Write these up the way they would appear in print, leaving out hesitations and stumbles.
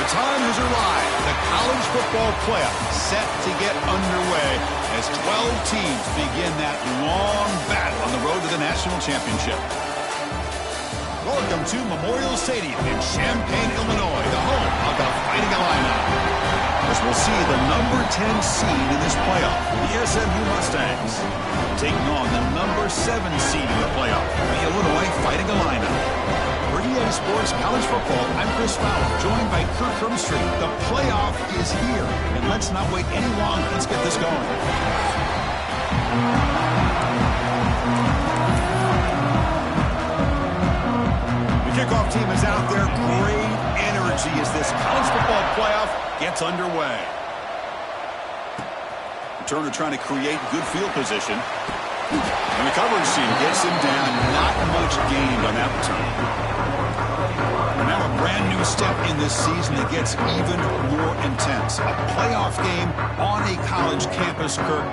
time has arrived. The college football playoff set to get underway as 12 teams begin that long battle on the road to the national championship. Welcome to Memorial Stadium in Champaign, Illinois, the home of the Fighting Illini. As we'll see the number 10 seed in this playoff, the SMU Mustangs, taking on the number 7 seed in the playoff, the Illinois Fighting Illini. For EA Sports College Football, I'm Chris Fowler, joined by Kirk Hermstreet. The playoff is here, and let's not wait any longer. Let's get this going. The kickoff team is out there. Great energy as this college football playoff gets underway. Turner trying to create good field position. And the coverage team gets him down. Not much gained on that return. And now a brand new step in this season that gets even more intense. A playoff game on a college campus, Kirk.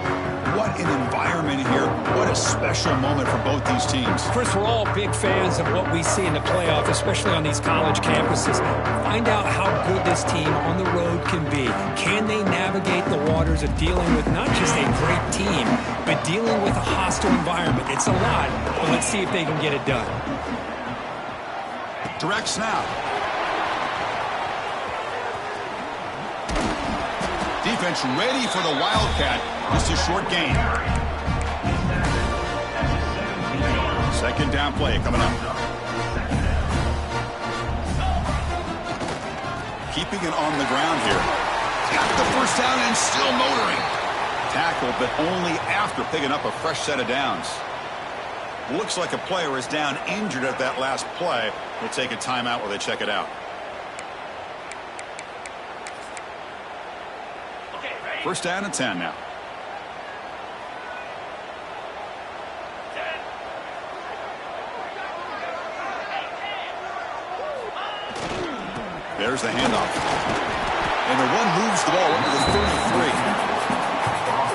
What an environment here. What a special moment for both these teams. Chris, we're all big fans of what we see in the playoff, especially on these college campuses. Find out how good this team on the road can be. Can they navigate the waters of dealing with not just a great team, but dealing with a hostile environment? It's a lot, but let's see if they can get it done. Direct snap. Defense ready for the Wildcat. Just a short gain. Second down play coming up. Keeping it on the ground here. Got the first down and still motoring. Tackle, but only after picking up a fresh set of downs. Looks like a player is down injured at that last play. We'll take a timeout while they check it out. First down and 10 now. There's the handoff. And the one moves the ball up to the 33.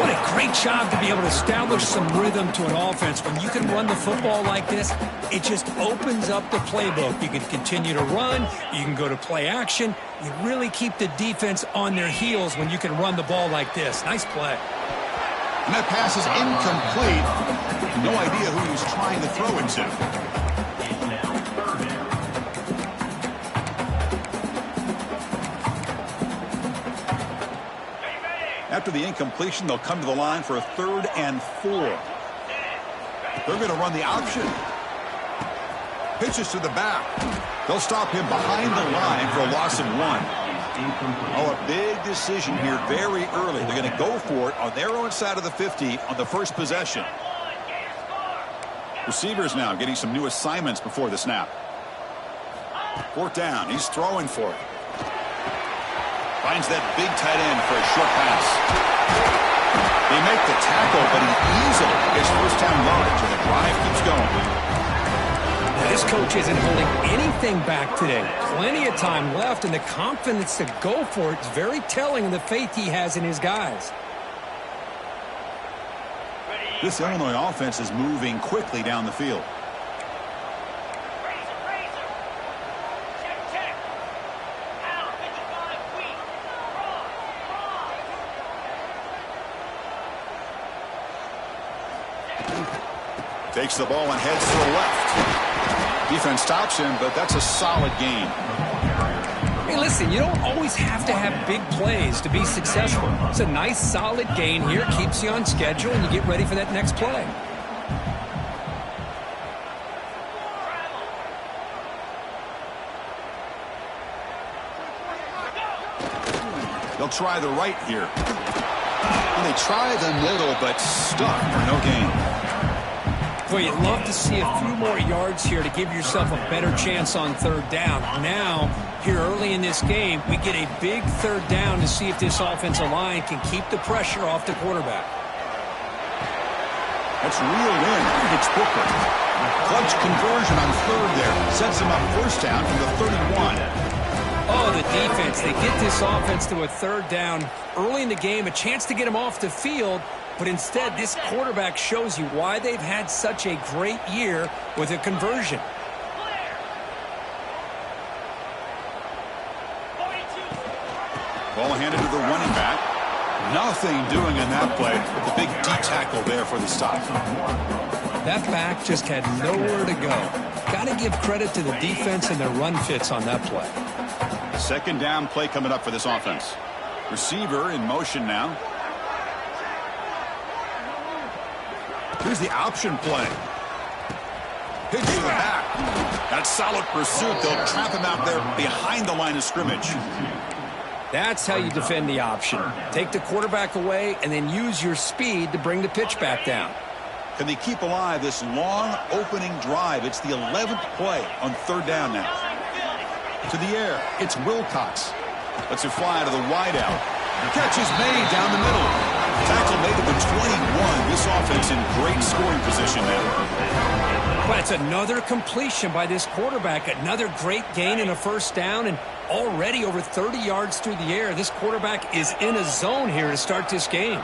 What a great job to be able to establish some rhythm to an offense. When you can run the football like this, it just opens up the playbook. You can continue to run. You can go to play action. You really keep the defense on their heels when you can run the ball like this. Nice play. And that pass is incomplete. No idea who he was trying to throw into. After the incompletion, they'll come to the line for a 3rd and 4. They're going to run the option. Pitches to the back. They'll stop him behind the line for a loss of 1. Oh, a big decision here very early. They're going to go for it on their own side of the 50 on the first possession. Receivers now getting some new assignments before the snap. 4th down. He's throwing for it. Finds that big tight end for a short pass. They make the tackle, but he easily gets first down yardage, and the drive keeps going. Now, this coach isn't holding anything back today. Plenty of time left, and the confidence to go for it is very telling of the faith he has in his guys. This Illinois offense is moving quickly down the field. Takes the ball and heads to the left. Defense stops him, but that's a solid gain. Hey, listen, you don't always have to have big plays to be successful. It's a nice, solid gain here. Keeps you on schedule, and you get ready for that next play. They'll try the right here. And they try the middle, but stuck for no gain. Boy, you'd love to see a few more yards here to give yourself a better chance on 3rd down. Now, here early in this game, we get a big 3rd down to see if this offensive line can keep the pressure off the quarterback. That's reeled in. It's Booker. Clutch conversion on 3rd there. Sets him up first down from the 31. Oh, the defense. They get this offense to a 3rd down early in the game, a chance to get him off the field. But instead, this quarterback shows you why they've had such a great year with a conversion. Ball handed to the running back. Nothing doing in that play. The big D tackle there for the stop. That back just had nowhere to go. Got to give credit to the defense and their run fits on that play. Second down play coming up for this offense. Receiver in motion now. Here's the option play. Pitch to the back. That's solid pursuit. They'll trap him out there behind the line of scrimmage. That's how you defend the option. Take the quarterback away and then use your speed to bring the pitch back down. Can they keep alive this long opening drive? It's the 11th play on third down now. To the air, it's Wilcox. Lets it fly to the wideout. Catch is made down the middle. Tackle made at the 21. This offense in great scoring position now. That's another completion by this quarterback. Another great gain in a first down, and already over 30 yards through the air. This quarterback is in a zone here to start this game.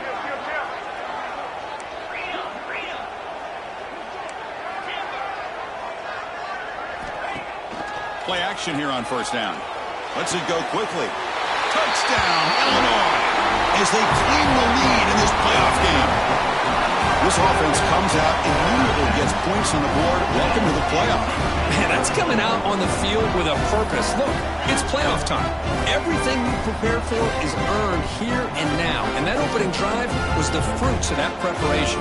Play action here on first down. Lets it go quickly. Touchdown, Illinois, as they claim the lead in this playoff game. This offense comes out and immediately gets points on the board. Welcome to the playoff. Man, that's coming out on the field with a purpose. Look, it's playoff time. Everything you prepare for is earned here and now. And that opening drive was the fruits of that preparation.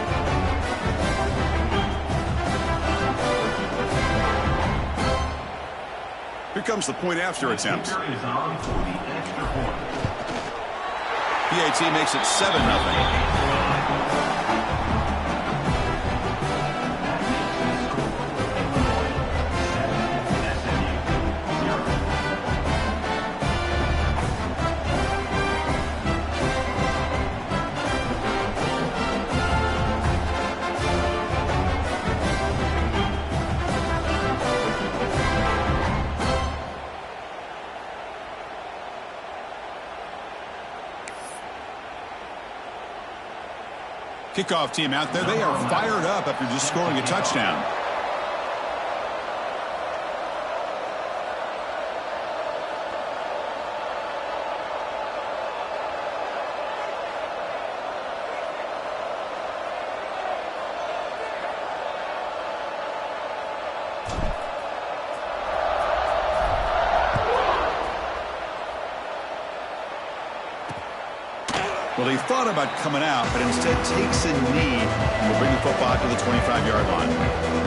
Here comes the point after attempt. PAT makes it 7-0. Kickoff team out there. They are fired up after just scoring a touchdown. Well, he thought about coming out, but instead takes a knee and will bring the football to the 25-yard line.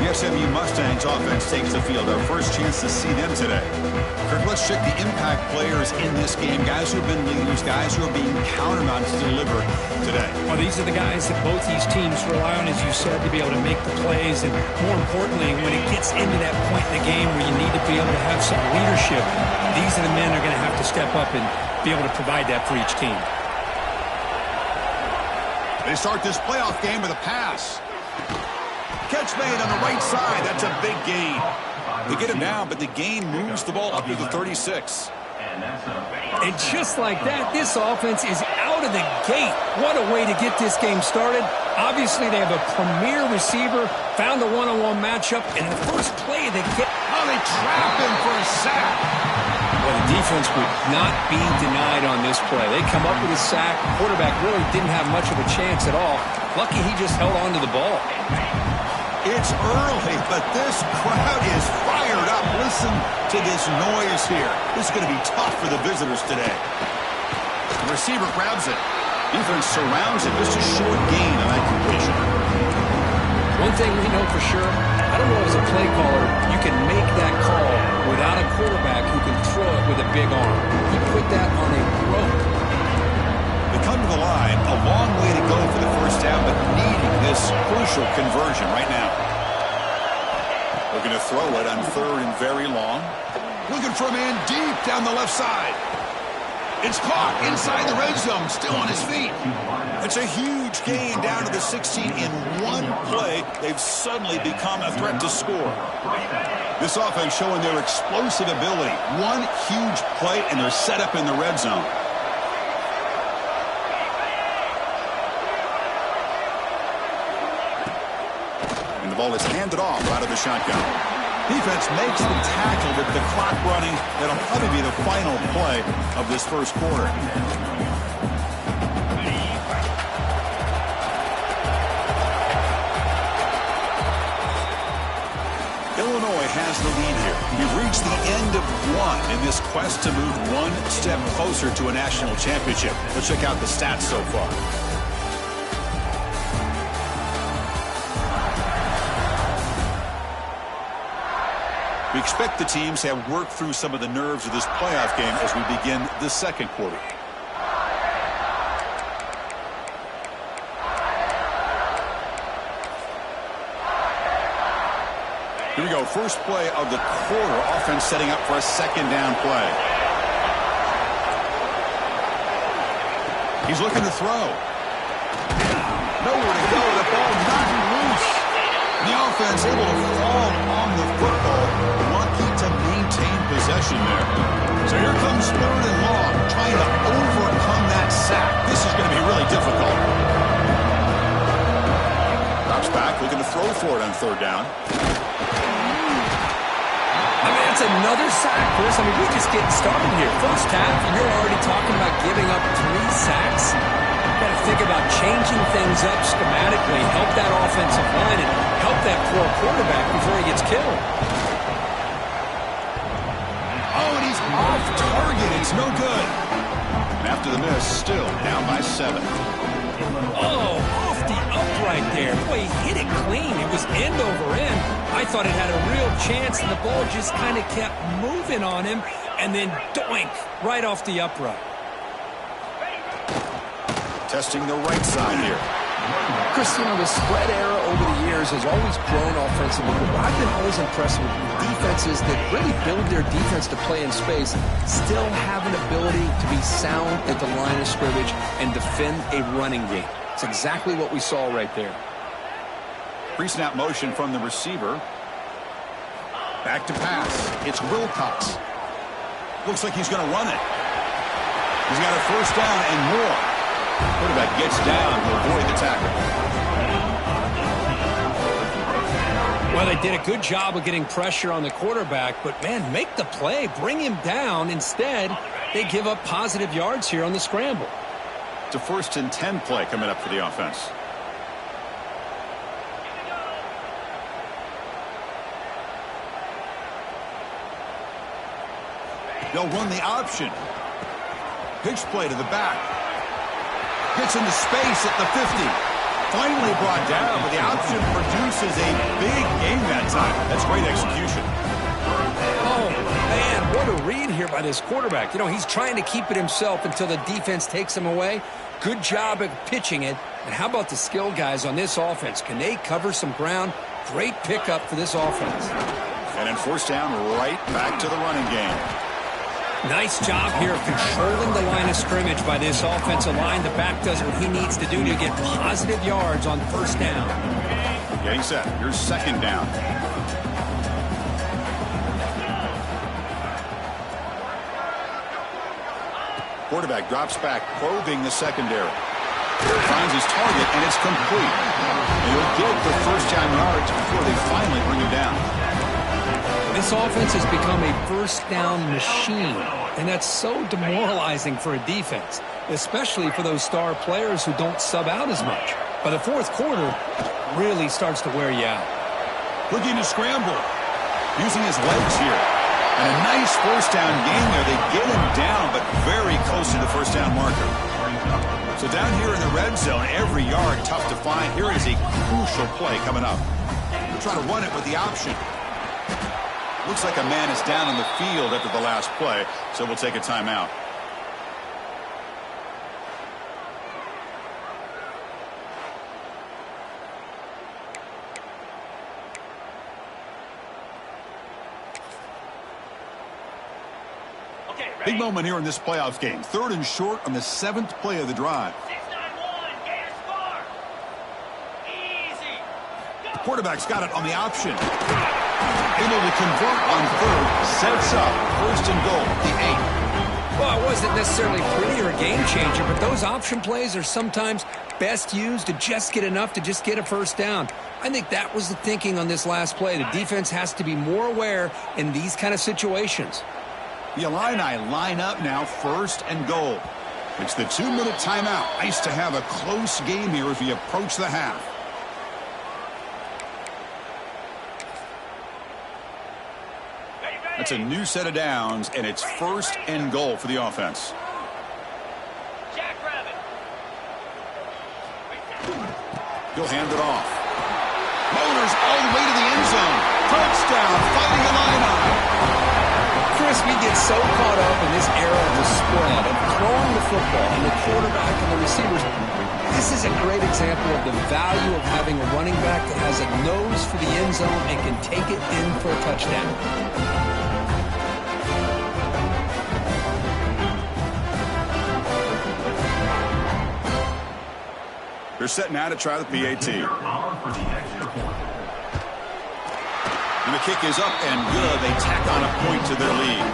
The SMU Mustangs offense takes the field. Our first chance to see them today. Kirk, let's check the impact players in this game. Guys who have been leaders, guys who are being counted on to deliver today. Well, these are the guys that both these teams rely on, as you said, to be able to make the plays. And more importantly, when it gets into that point in the game where you need to be able to have some leadership, these are the men that are going to have to step up and be able to provide that for each team. They start this playoff game with a pass. Catch made on the right side. That's a big gain. They get him down, but the gain moves the ball up to the 36. And just like that, this offense is out of the gate. What a way to get this game started. Obviously, they have a premier receiver, found a one-on-one matchup, and the first play they get. Oh, they trap him for a sack. Well, the defense would not be denied on this play. They come up with a sack. The quarterback really didn't have much of a chance at all. Lucky he just held on to the ball. It's early, but this crowd is fired up. Listen to this noise here. This is going to be tough for the visitors today. The receiver grabs it. Defense surrounds it. Just a short gain on that completion. One thing we know for sure, I don't know as a play caller, you can make that call without a quarterback who can throw it with a big arm. He put that on a rope. They come to the line, a long way to go for the first down, but needing this crucial conversion right now. Looking to throw it on third and very long. Looking for a man deep down the left side. It's caught inside the red zone, still on his feet. It's a huge gain down to the 16 in one play. They've suddenly become a threat to score. This offense showing their explosive ability. One huge play, and they're set up in the red zone. And the ball is handed off out of the shotgun. Defense makes the tackle with the clock running That'll probably be the final play of this first quarter. Illinois has the lead here. We've reached the end of one in this quest to move one step closer to a national championship. Let's check out the stats so far. We expect the teams to have worked through some of the nerves of this playoff game as we begin the second quarter. Here we go, first play of the quarter. Offense setting up for a second down play. He's looking to throw. Nowhere to go, the ball knocked loose. The offense able to fall on the football, lucky to maintain possession there. So here comes 3rd and long, trying to overcome that sack. This is going to be really difficult. Drops back, looking to throw for it on 3rd down. I mean, that's another sack, Chris. I mean, we're just getting started here. First half, and you're already talking about giving up 3 sacks. Got to think about changing things up schematically, help that offensive line, and help that poor quarterback before he gets killed. Oh, and he's off target. It's no good. And after the miss, still down by 7. Oh, off the upright there. Boy, he hit it clean. It was end over end. I thought it had a real chance, and the ball just kind of kept moving on him, and then doink, right off the upright. Testing the right side here. Chris, you know, the spread era over the years has always grown offensively, but I've been always impressed with defenses that really build their defense to play in space, still have an ability to be sound at the line of scrimmage and defend a running game. It's exactly what we saw right there. Pre-snap motion from the receiver. Back to pass. It's Wilcox. Looks like he's going to run it. He's got a first down and more. Quarterback gets down to avoid the tackle. Well, they did a good job of getting pressure on the quarterback, but, man, make the play. Bring him down. Instead, they give up positive yards here on the scramble. It's a 1st and 10 play coming up for the offense. They'll run the option. Pitch play to the back. Gets into space at the 50. Finally brought down, but the option produces a big game that time. That's great execution. Oh, man, what a read here by this quarterback. You know, he's trying to keep it himself until the defense takes him away. Good job at pitching it. And how about the skill guys on this offense? Can they cover some ground? Great pickup for this offense. And then 1st down, right back to the running game. Nice job here of controlling the line of scrimmage by this offensive line. The back does what he needs to do to get positive yards on 1st down. Getting set. Here's 2nd down. Quarterback drops back, probing the secondary. Finds his target, and it's complete. And he'll get the 1st down yards before they finally bring him down. This offense has become a 1st down machine, and that's so demoralizing for a defense, especially for those star players who don't sub out as much. By the 4th quarter, really starts to wear you out. Looking to scramble, using his legs here. And a nice 1st down gain there. They get him down, but very close to the 1st down marker. So down here in the red zone, every yard tough to find. Here is a crucial play coming up. They're trying to run it with the option. Looks like a man is down on the field after the last play, so we'll take a timeout. Big moment here in this playoff game. 3rd and short on the 7th play of the drive. 691, gas bar. Easy. The quarterback's got it on the option. Able to convert on 3rd. Sets up 1st and goal, the 8. Well, it wasn't necessarily pretty or a game changer, but those option plays are sometimes best used to just get enough to just get a 1st down. I think that was the thinking on this last play. The defense has to be more aware in these kind of situations. The Illini line up now, 1st and goal. It's the 2-minute timeout. Nice to have a close game here as we approach the half. That's a new set of downs, and it's 1st and goal for the offense. He'll hand it off. Motors all the way to the end zone. Touchdown, Fighting Illini. Chris, we get so caught up in this era of the spread, of throwing the football, and the quarterback and the receivers. This is a great example of the value of having a running back that has a nose for the end zone and can take it in for a touchdown. They're set now to try the PAT. And the kick is up and good. They tack on a point to their lead.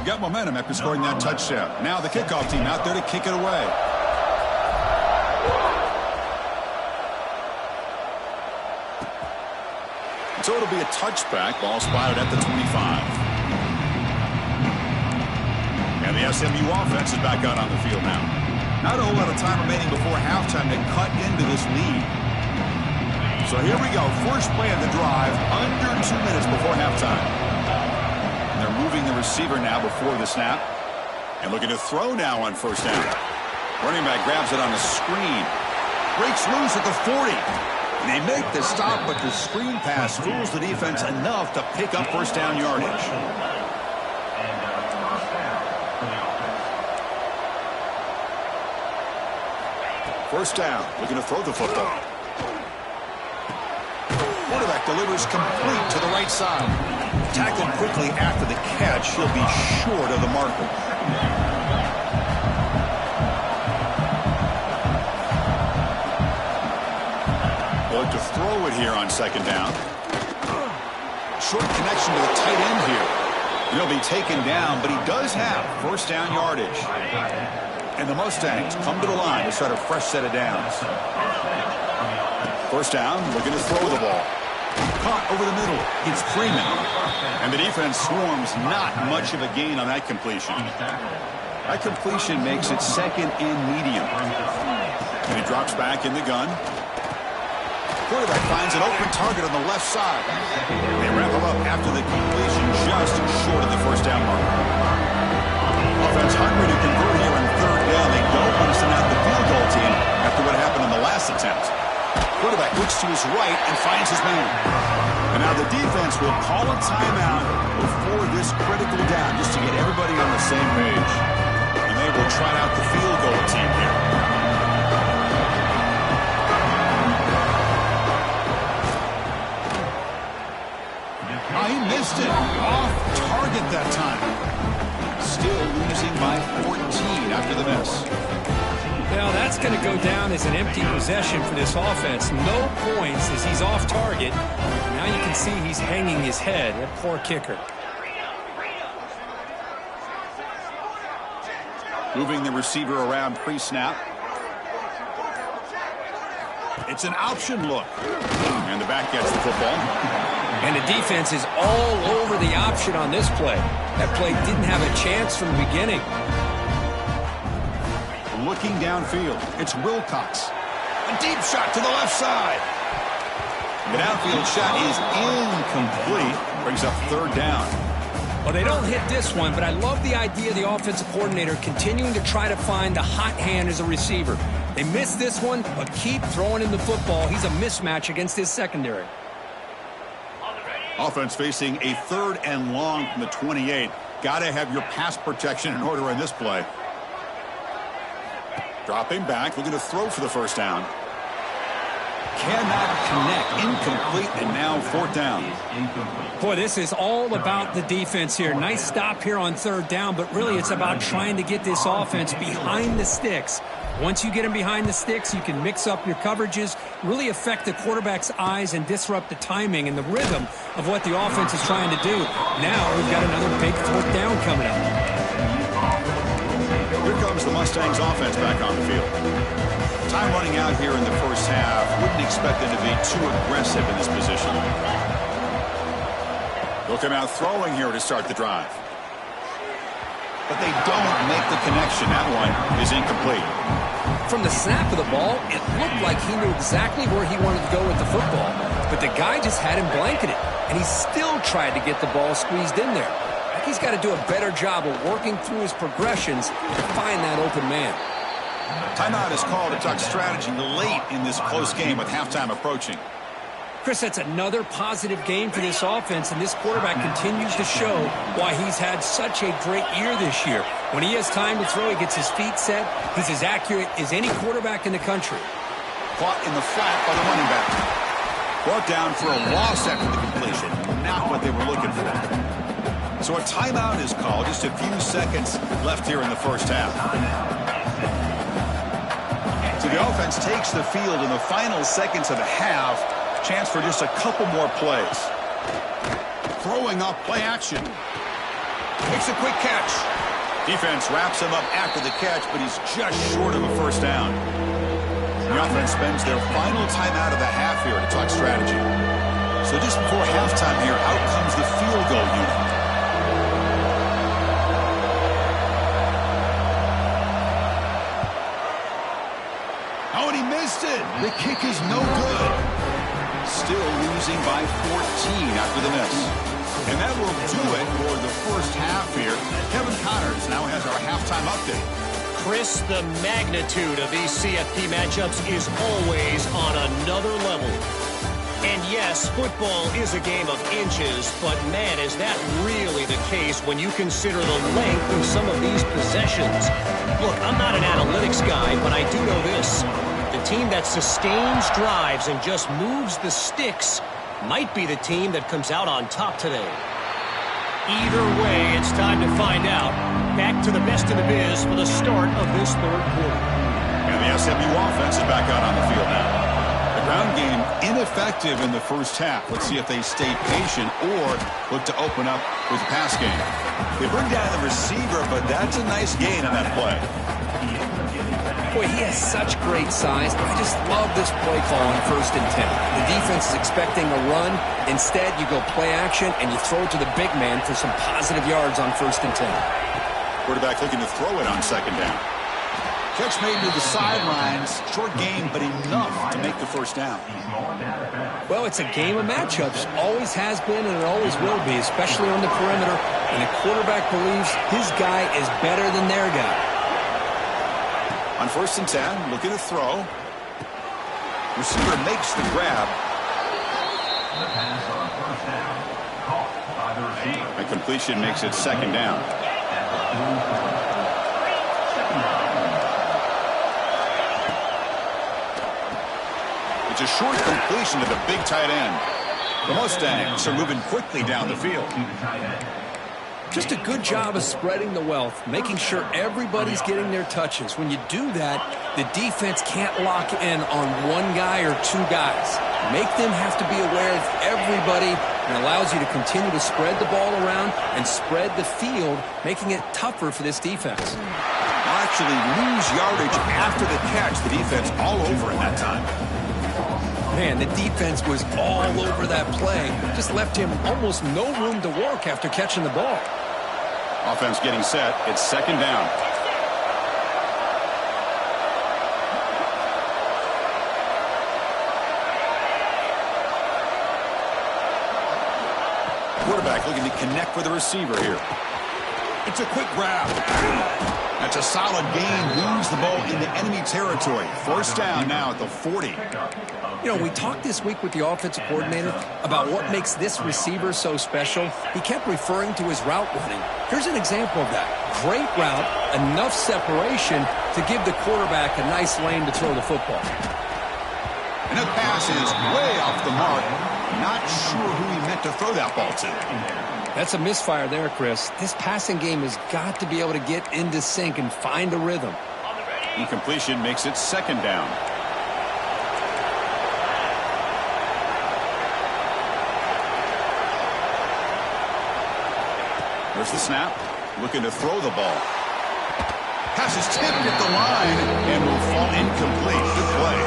Got momentum after scoring that touchdown. Now the kickoff team out there to kick it away. So it'll be a touchback. Ball spotted at the 25. And the SMU offense is back out on the field now. Not a whole lot of time remaining before halftime to cut into this lead. So here we go. First play of the drive, under 2 minutes before halftime. And they're moving the receiver now before the snap. And looking to throw now on 1st down. Running back grabs it on the screen. Breaks loose at the 40. And they make the stop, but the screen pass fools the defense enough to pick up 1st down yardage. First down, looking to throw the football. Quarterback delivers complete to the right side. Tackled quickly after the catch. He'll be short of the marker. Look to throw it here on 2nd down. Short connection to the tight end here. He'll be taken down, but he does have 1st down yardage. And the Mustangs come to the line to start a fresh set of downs. 1st down, looking to throw the ball. Caught over the middle. It's Freeman. And the defense swarms, not much of a gain on that completion. That completion makes it 2nd and medium. And he drops back in the gun. Quarterback finds an open target on the left side. They wrap him up after the completion just short of the 1st down mark. Offense hungry to convert here on 3rd down. They don't want to send out the field goal team after what happened in the last attempt. Quarterback looks to his right and finds his man. And now the defense will call a timeout before this critical down just to get everybody on the same page. And they will try out the field goal team here. He missed it. Off target that time. Still losing by 14 after the miss. Now that's going to go down as an empty possession for this offense. No points as he's off target. Now you can see he's hanging his head. That poor kicker. Moving the receiver around pre-snap. It's an option look. And the back gets the football. And the defense is all over the option on this play. That play didn't have a chance from the beginning. Looking downfield, it's Wilcox. A deep shot to the left side. The downfield shot is incomplete. Brings up 3rd down. Well, they don't hit this one, but I love the idea of the offensive coordinator continuing to try to find the hot hand as a receiver. They missed this one, but keep throwing him the football. He's a mismatch against his secondary. Offense facing a 3rd and long from the 28. Got to have your pass protection in order in this play. Dropping back, looking to throw for the 1st down. Cannot connect, incomplete, and now 4th down. Boy, this is all about the defense here. Nice stop here on 3rd down, but really it's about trying to get this offense behind the sticks. Once you get him behind the sticks, you can mix up your coverages, really affect the quarterback's eyes and disrupt the timing and the rhythm of what the offense is trying to do. Now we've got another big fourth down coming up. Here comes the Mustangs offense back on the field. Time running out here in the first half. Wouldn't expect them to be too aggressive in this position. They'll come out throwing here to start the drive. But they don't make the connection. That one is incomplete. From the snap of the ball, it looked like he knew exactly where he wanted to go with the football. But the guy just had him blanketed, and he still tried to get the ball squeezed in there. I think he's got to do a better job of working through his progressions to find that open man. Timeout is called. It talks strategy late in this close game with halftime approaching. Chris, that's another positive game for this offense, and this quarterback continues to show why he's had such a great year this year. When he has time to throw, he gets his feet set. He's as accurate as any quarterback in the country. Caught in the flat by the running back. Brought down for a loss after the completion. Not what they were looking for. So a timeout is called. Just a few seconds left here in the first half. So the offense takes the field in the final seconds of the half. Chance for just a couple more plays. Throwing up play action. Makes a quick catch. Defense wraps him up after the catch, but he's just short of a first down. The offense spends their final timeout of the half here to talk strategy. So just before halftime here, out comes the field goal unit. Oh, and he missed it. The kick is no good. Still losing by 14 after the miss. And that will do it for the first half here. Kevin Connors now has our halftime update. Chris, the magnitude of these CFP matchups is always on another level. And yes, football is a game of inches, but man, is that really the case when you consider the length of some of these possessions. Look, I'm not an analytics guy, but I do know this. The team that sustains drives and just moves the sticks might be the team that comes out on top today. Either way, it's time to find out. Back to the best in the biz for the start of this third quarter. And the SMU offense is back out on the field now. The ground game ineffective in the first half. Let's see if they stay patient or look to open up with the pass game. They bring down the receiver, but that's a nice gain on that play. Boy, he has such great size. I just love this play call on 1st and 10. The defense is expecting a run. Instead, you go play action, and you throw it to the big man for some positive yards on 1st and 10. Quarterback looking to throw it on 2nd down. Catch made to the sidelines. Short game, but enough to make the first down. Well, it's a game of matchups. Always has been, and it always will be, especially on the perimeter. And the quarterback believes his guy is better than their guy. On 1st and 10, looking to throw. Receiver makes the grab. A completion makes it 2nd down. It's a short completion to the big tight end. The Mustangs are moving quickly down the field. Just a good job of spreading the wealth, making sure everybody's getting their touches. When you do that, the defense can't lock in on one guy or two guys. Make them have to be aware of everybody, and allows you to continue to spread the ball around and spread the field, making it tougher for this defense. They'll actually lose yardage after the catch. The defense all over in that time. Man, the defense was all over that play. Just left him almost no room to work after catching the ball. Offense getting set. It's 2nd down. Quarterback looking to connect with the receiver here. It's a quick grab. That's a solid gain. Moves the ball into enemy territory. 1st down now at the 40. You know, we talked this week with the offensive coordinator about what makes this receiver so special. He kept referring to his route running. Here's an example of that. Great route, enough separation to give the quarterback a nice lane to throw the football. And the pass is way off the mark. Not sure who he meant to throw that ball to. That's a misfire there, Chris. This passing game has got to be able to get into sync and find a rhythm. On the ready, Incompletion makes it second down. There's the snap. Looking to throw the ball. Pass is tipped at the line and will fall incomplete. Good play.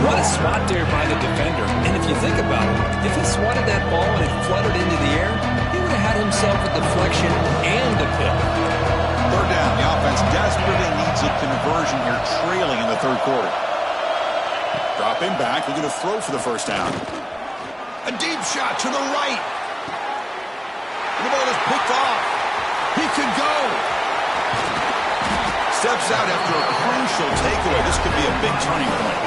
What a swat there by the defender. And if you think about it, if he swatted that ball and it fluttered into the air, he would have had himself a deflection and a pick. Third down. The offense desperately needs a conversion here, trailing in the third quarter. Dropping back, looking to throw for the first down. A deep shot to the right. The ball is picked off. He could go. Steps out after a crucial takeaway. This could be a big turning point.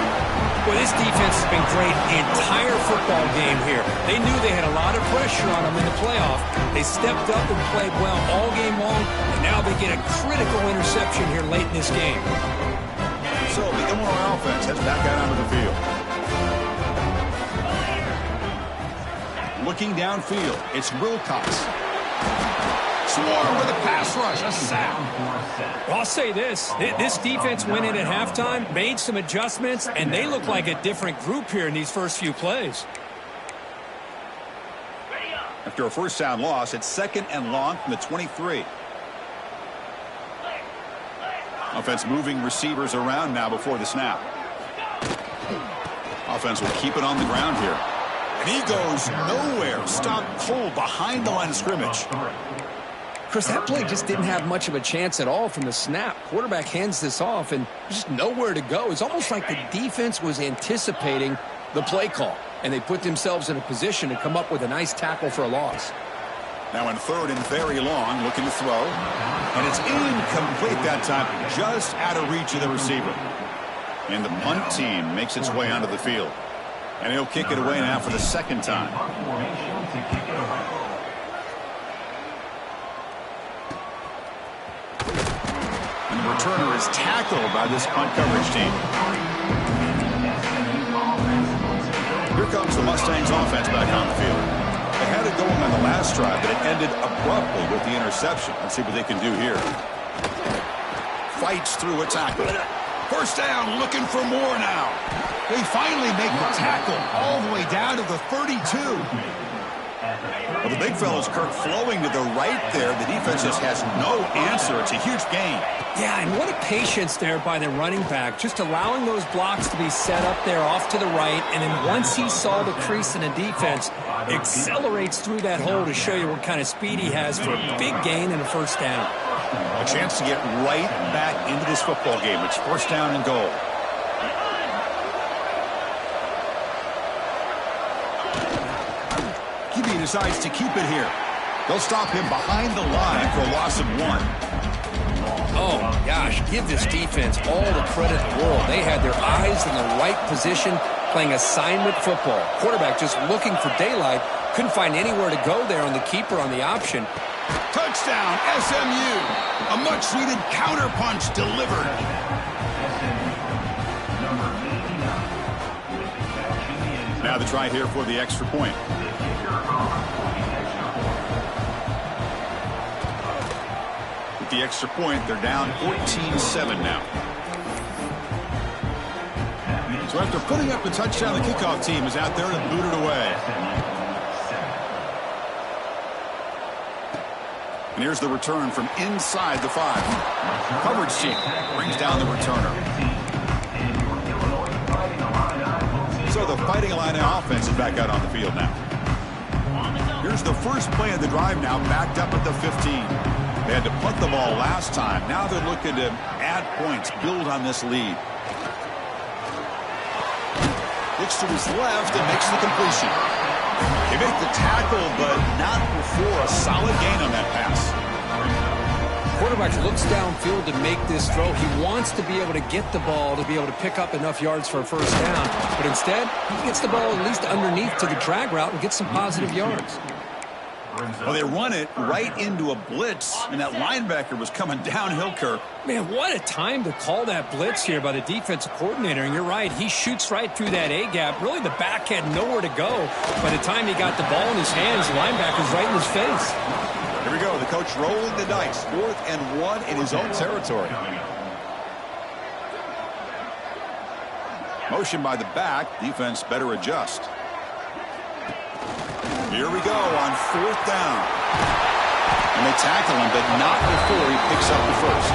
Well, this defense has been great the entire football game here. They knew they had a lot of pressure on them in the playoff. They stepped up and played well all game long, and now they get a critical interception here late in this game. So the Illinois offense heads back out onto the field. Looking downfield, it's Wilcox. Swarm with a pass rush, a sack. Well, I'll say this. This defense went in at halftime, made some adjustments, and they look like a different group here in these first few plays. After a first down loss, it's second and long from the 23. Offense moving receivers around now before the snap. Offense will keep it on the ground here. And he goes nowhere. Stopped cold behind the line of scrimmage. Chris, that play just didn't have much of a chance at all from the snap. Quarterback hands this off, and just nowhere to go. It's almost like the defense was anticipating the play call, and they put themselves in a position to come up with a nice tackle for a loss. Now in third and very long, looking to throw. And it's incomplete that time, just out of reach of the receiver. And the punt team makes its way onto the field. And he'll kick it away now for the second time. And the returner is tackled by this punt coverage team. Here comes the Mustangs offense back on the field. They had it going on the last drive, but it ended abruptly with the interception. Let's see what they can do here. Fights through a tackle. First down, looking for more now. They finally make the tackle all the way down to the 32. Well, the big fella's Kirk flowing to the right there. The defense just has no answer. It's a huge gain. Yeah, and what a patience there by the running back, just allowing those blocks to be set up there off to the right, and then once he saw the crease in the defense, accelerates through that hole to show you what kind of speed he has for a big gain and a first down. A chance to get right back into this football game. It's first down and goal. QB decides to keep it here. They'll stop him behind the line for a loss of 1. Oh, gosh, give this defense all the credit in the world. They had their eyes in the right position, playing assignment football. Quarterback just looking for daylight. Couldn't find anywhere to go there on the keeper on the option. Touchdown, SMU. A much-needed counterpunch delivered. Now the try here for the extra point. With the extra point, they're down 14-7 now. So after putting up the touchdown, the kickoff team is out there to boot it away. And here's the return from inside the 5. Coverage team brings down the returner. So the Fighting Illini offense is back out on the field now. Here's the first play of the drive now, backed up at the 15. They had to punt the ball last time. Now they're looking to add points, build on this lead. Looks to his left and makes the completion. He made the tackle, but not before a solid gain on that pass. Quarterback looks downfield to make this throw. He wants to be able to get the ball to be able to pick up enough yards for a first down. But instead, he gets the ball at least underneath to the drag route and gets some positive yards. Well, they run it right into a blitz, and that linebacker was coming downhill, Kirk. Man, what a time to call that blitz here by the defensive coordinator. And you're right, he shoots right through that A-gap. Really, the back had nowhere to go. By the time he got the ball in his hands, the linebacker's right in his face. Here we go, the coach rolling the dice. 4th and 1 in his own territory. Motion by the back. Defense better adjust. Here we go on 4th down. And they tackle him, but not before he picks up the first.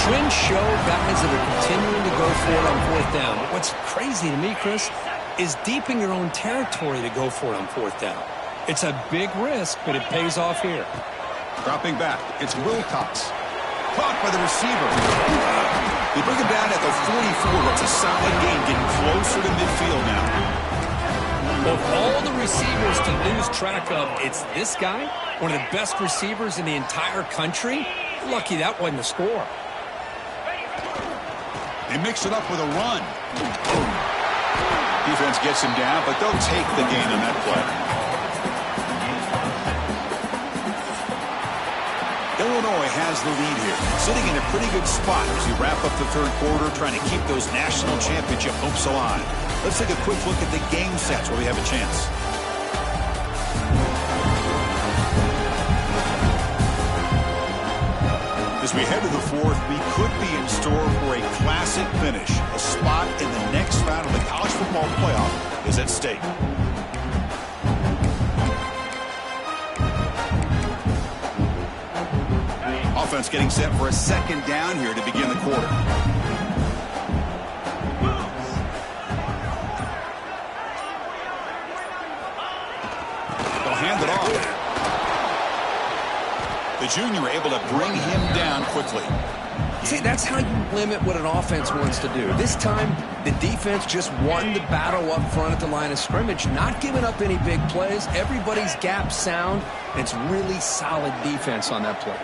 Trends show guys that are continuing to go for it on 4th down. But what's crazy to me, Chris, is deep in your own territory to go for it on 4th down. It's a big risk, but it pays off here. Dropping back, it's Wilcox. Caught by the receiver. They bring him down at the 44. That's a solid gain, getting closer to midfield now. Of all the receivers to lose track of, it's this guy, one of the best receivers in the entire country. Lucky that wasn't a score. They mix it up with a run. Defense gets him down, but they'll take the gain on that play. Illinois has the lead here, sitting in a pretty good spot as we wrap up the 3rd quarter, trying to keep those national championship hopes alive. Let's take a quick look at the game sets where we have a chance. As we head to the 4th, we could be in store for a classic finish. A spot in the next round of the college football playoff is at stake. Offense getting set for a 2nd down here to begin the quarter. They'll hand it off. The junior able to bring him down quickly. See, that's how you limit what an offense wants to do. This time, the defense just won the battle up front at the line of scrimmage, not giving up any big plays. Everybody's gap sound. It's really solid defense on that play.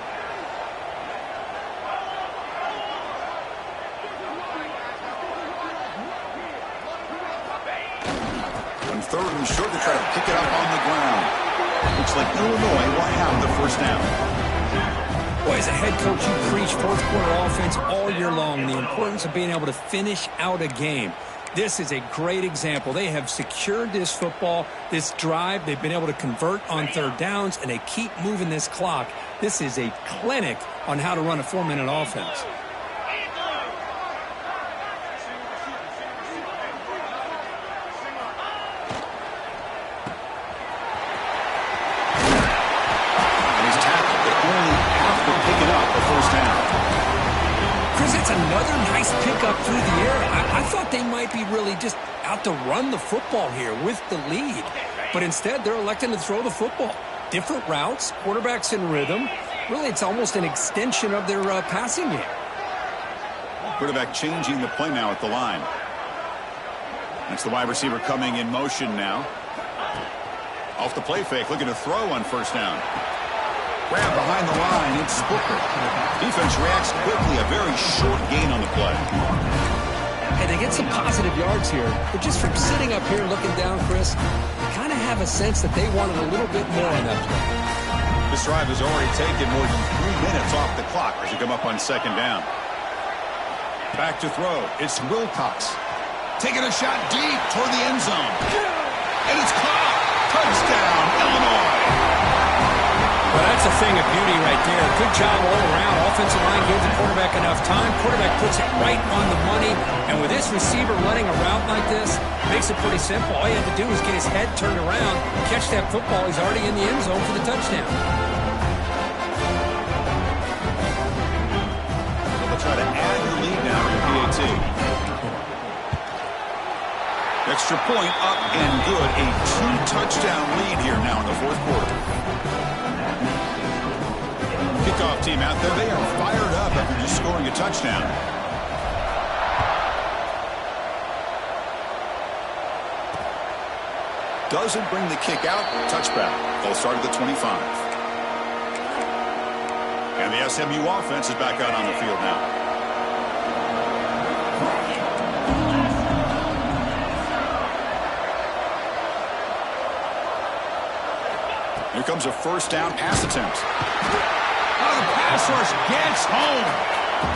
On 3rd and short to try to pick it up on the ground. Looks like Illinois will have the 1st down. Boy, as a head coach, you preach 4th quarter offense all year long. The importance of being able to finish out a game. This is a great example. They have secured this football, this drive. They've been able to convert on 3rd downs, and they keep moving this clock. This is a clinic on how to run a 4-minute offense. Another nice pickup through the air. I thought they might be really just out to run the football here with the lead. But instead, they're electing to throw the football. Different routes, quarterbacks in rhythm. Really, it's almost an extension of their passing game. Quarterback changing the play now at the line. That's the wide receiver coming in motion now. Off the play fake, looking to throw on 1st down. Grab behind the line, it's Booker. Defense reacts quickly, a very short gain on the play. Hey, they get some positive yards here, but just from sitting up here looking down, Chris, you kind of have a sense that they wanted a little bit more on that play. This drive has already taken more than 3 minutes off the clock as you come up on 2nd down. Back to throw, it's Wilcox. Taking a shot deep toward the end zone. And it's caught! Touchdown, Illinois! Well, that's a thing of beauty right there. Good job all around. Offensive line gave the quarterback enough time. Quarterback puts it right on the money. And with this receiver running a route like this, makes it pretty simple. All you have to do is get his head turned around, catch that football. He's already in the end zone for the touchdown. They'll try to add the lead now to PAT. Extra point up and good. A 2-touchdown lead here now in the 4th quarter. Kickoff team out there. They are fired up after just scoring a touchdown. Doesn't bring the kick out. Touchback. They'll start at the 25. And the SMU offense is back out on the field now. Here comes a 1st down pass attempt. The pass rush gets home.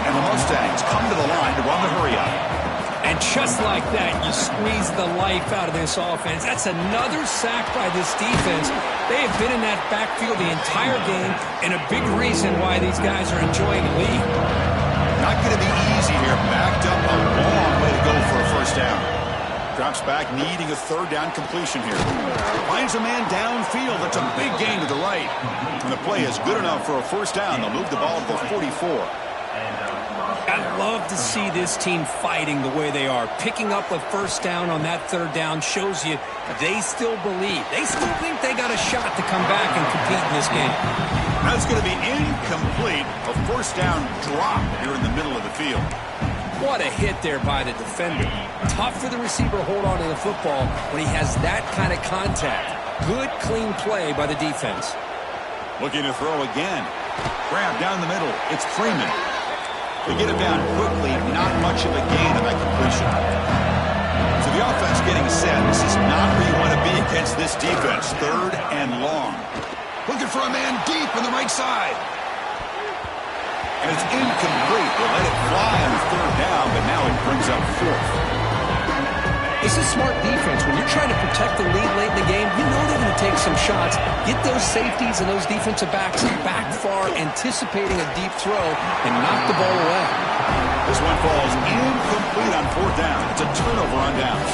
And the Mustangs come to the line to run the hurry-up. And just like that, you squeeze the life out of this offense. That's another sack by this defense. They have been in that backfield the entire game, and a big reason why these guys are enjoying a lead. Not going to be easy here. Backed up a long way to go for a first down. Drops back, needing a third down completion here. Finds a man downfield. That's a big gain to the right. And the play is good enough for a first down. They'll move the ball to the 44. I love to see this team fighting the way they are. Picking up a first down on that third down shows you they still believe. They still think they got a shot to come back and compete in this game. That's going to be incomplete. A first down drop here in the middle of the field. What a hit there by the defender. Tough for the receiver to hold on to the football when he has that kind of contact. Good, clean play by the defense. Looking to throw again. Grab down the middle. It's Freeman. They get him down quickly. Not much of a gain on that completion. So the offense getting set. This is not where you want to be against this defense. Third and long. Looking for a man deep on the right side. And it's incomplete. They'll let it fly on the third down, but now it brings up fourth. This is smart defense. When you're trying to protect the lead late in the game, you know they're going to take some shots. Get those safeties and those defensive backs back far, anticipating a deep throw, and knock the ball away. This one falls incomplete on fourth down. It's a turnover on downs.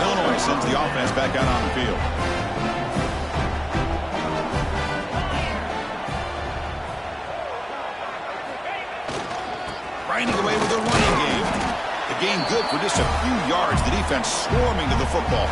Illinois sends the offense back out on the field. Grinding away with a running game. The game good for just a few yards. The defense swarming to the football.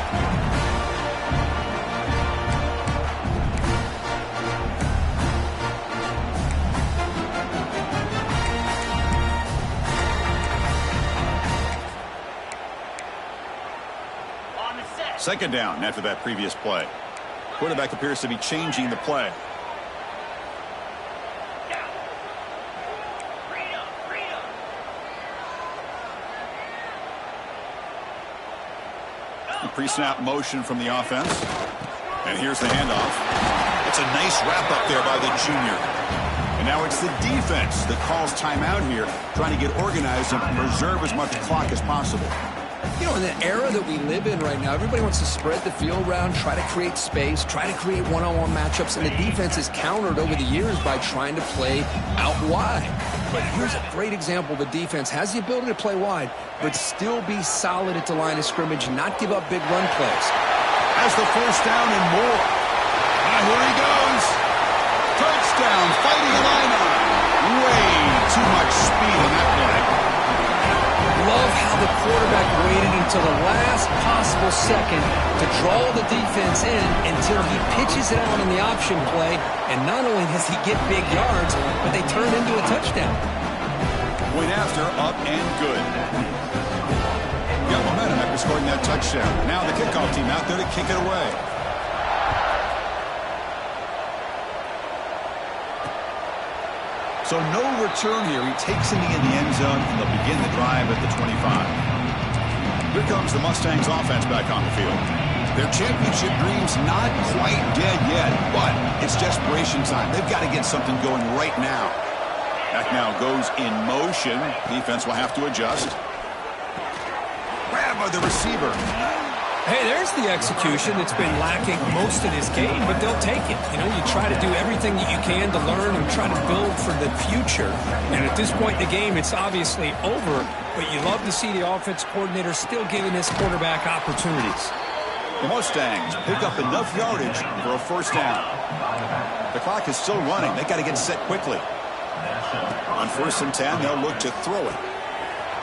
On the set. Second down after that previous play. Quarterback appears to be changing the play. Pre-snap motion from the offense. And here's the handoff. It's a nice wrap-up there by the junior. And now it's the defense that calls timeout here, trying to get organized and preserve as much clock as possible. You know, in the era that we live in right now, everybody wants to spread the field around, try to create space, try to create one-on-one matchups, and the defense is countered over the years by trying to play out wide. But here's a great example. The defense has the ability to play wide, but still be solid at the line of scrimmage, not give up big run plays. Has the first down and more. Here he goes. Touchdown, Fighting Illini. Way too much speed in that play. Love how the quarterback waited until the last possible second to draw the defense in until he pitches it out on the option play. And not only does he get big yards, but they turn into a touchdown. Point after, up and good. Got momentum after scoring that touchdown. Now the kickoff team out there to kick it away. So no return here. He takes it in the end zone, and they'll begin the drive at the 25. Here comes the Mustangs offense back on the field. Their championship dreams not quite dead yet, but it's desperation time. They've got to get something going right now. Back now goes in motion. Defense will have to adjust. Grab by the receiver. Hey, there's the execution that's been lacking most of this game, but they'll take it. You know, you try to do everything that you can to learn and try to build for the future. And at this point in the game, it's obviously over, but you love to see the offense coordinator still giving this quarterback opportunities. The Mustangs pick up enough yardage for a first down. The clock is still running. They got to get set quickly. On 1st and 10, they'll look to throw it.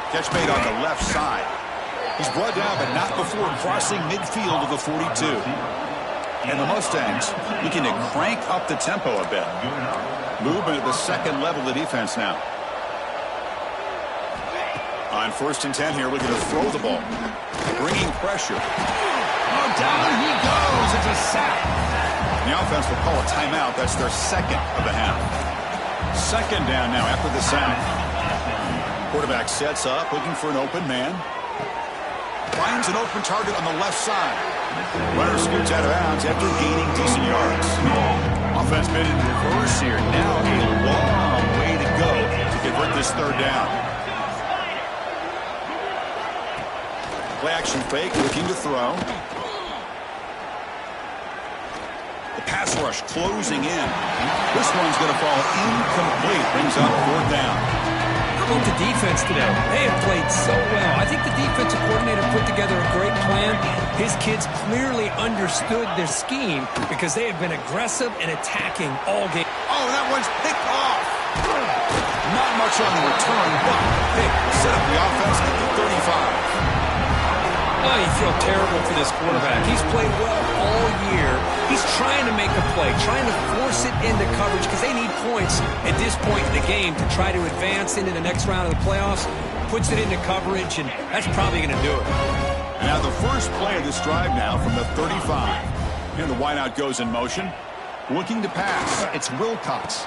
Catch made on the left side. He's brought down, but not before crossing midfield of the 42. And the Mustangs looking to crank up the tempo a bit. Movement at the second level of the defense now. On 1st and 10 here, looking to throw the ball. Bringing pressure. Oh, down he goes. It's a sack. The offense will call a timeout. That's their second of the half. Second down now after the sack. Quarterback sets up, looking for an open man. Finds an open target on the left side. Runner scoots out of bounds after gaining decent yards. Offense been in reverse here. Now a long way to go to convert this third down. Play action fake, looking to throw. The pass rush closing in. This one's going to fall incomplete. Brings up fourth down. about the defense today? They have played so well. I think the defensive coordinator put together a great plan. His kids clearly understood their scheme because they have been aggressive and attacking all game. Oh, that one's picked off. Not much on the return, but pick set up the offense at the 35. Oh, you feel terrible for this quarterback. He's played well all year. He's trying to make a play, trying to force it into coverage because they need points at this point in the game to try to advance into the next round of the playoffs. Puts it into coverage, and that's probably going to do it. Now the first play of this drive now from the 35. And the wideout goes in motion. Looking to pass. It's Wilcox.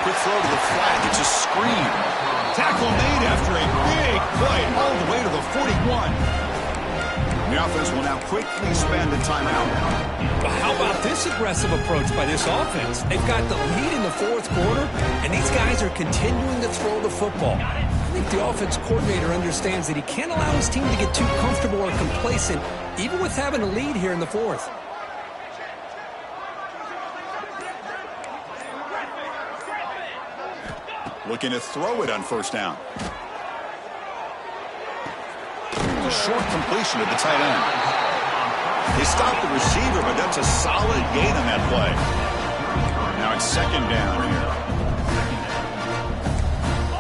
Quick throw to the flat. It's a screen. Tackle made after a big play all the way to the 41. The offense will now quickly spend a timeout. But how about this aggressive approach by this offense? They've got the lead in the fourth quarter, and these guys are continuing to throw the football. I think the offense coordinator understands that he can't allow his team to get too comfortable or complacent, even with having a lead here in the fourth. Looking to throw it on first down. A short completion to the tight end. They stopped the receiver, but that's a solid gain on that play. Now it's second down here.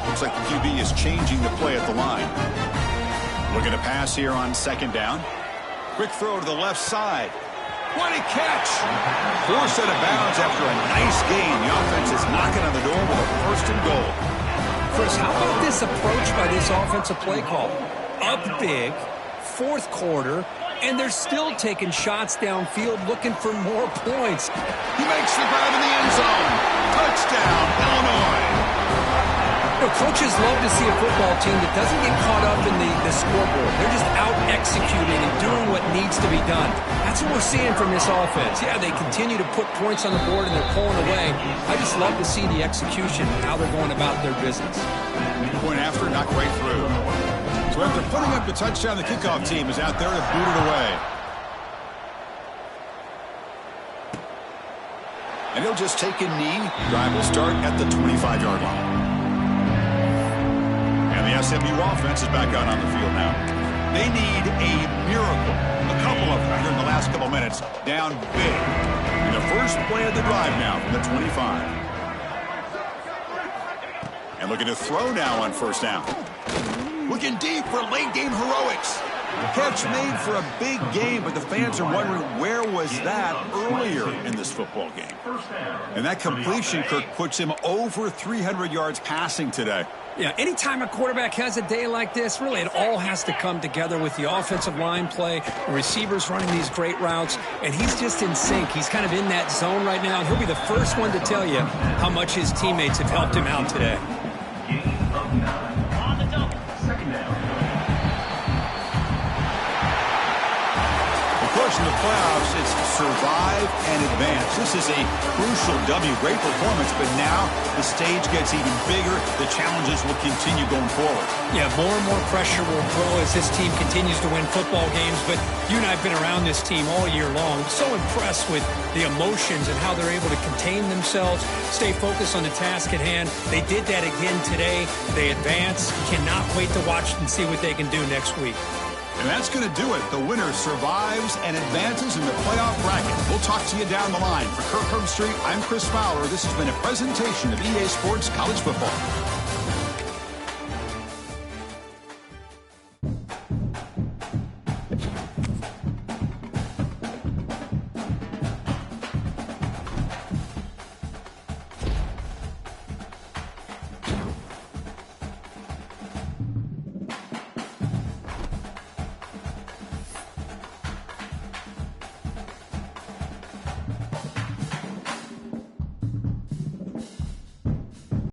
Looks like the QB is changing the play at the line. Looking to pass here on second down. Quick throw to the left side. What a catch! Poor set of bounds after a nice gain. The offense is knocking on the door with a first and goal. Chris, how about this approach by this offensive play call? Up big, fourth quarter, and they're still taking shots downfield looking for more points. He makes the grab in the end zone. Touchdown, Illinois. You know, coaches love to see a football team that doesn't get caught up in the scoreboard. They're just out executing and doing what needs to be done. That's what we're seeing from this offense. Yeah, they continue to put points on the board and they're pulling away. I just love to see the execution, how they're going about their business. Point after, knocked right through. So after putting up the touchdown, the kickoff team is out there to boot it away. And he'll just take a knee. Drive will start at the 25-yard line. And the SMU offense is back out on the field now. They need a miracle. A couple of them here in the last couple minutes. Down big. In the first play of the drive now from the 25. And looking to throw now on first down. Looking deep for late game heroics. Catch made for a big game, but the fans are wondering where was that earlier in this football game. And that completion, Kirk, puts him over 300 yards passing today. Yeah, anytime a quarterback has a day like this, really it all has to come together with the offensive line play, the receivers running these great routes, and he's just in sync. He's kind of in that zone right now. He'll be the first one to tell you how much his teammates have helped him out today. In the playoffs, it's survive and advance. This is a crucial W. Great performance, but now the stage gets even bigger. The challenges will continue going forward. Yeah, more and more pressure will grow as this team continues to win football games, but you and I have been around this team all year long. So impressed with the emotions and how they're able to contain themselves, stay focused on the task at hand. They did that again today. They advance. Cannot wait to watch and see what they can do next week. And that's going to do it. The winner survives and advances in the playoff bracket. We'll talk to you down the line. For Kirk Herbstreit, I'm Chris Fowler. This has been a presentation of EA Sports College Football.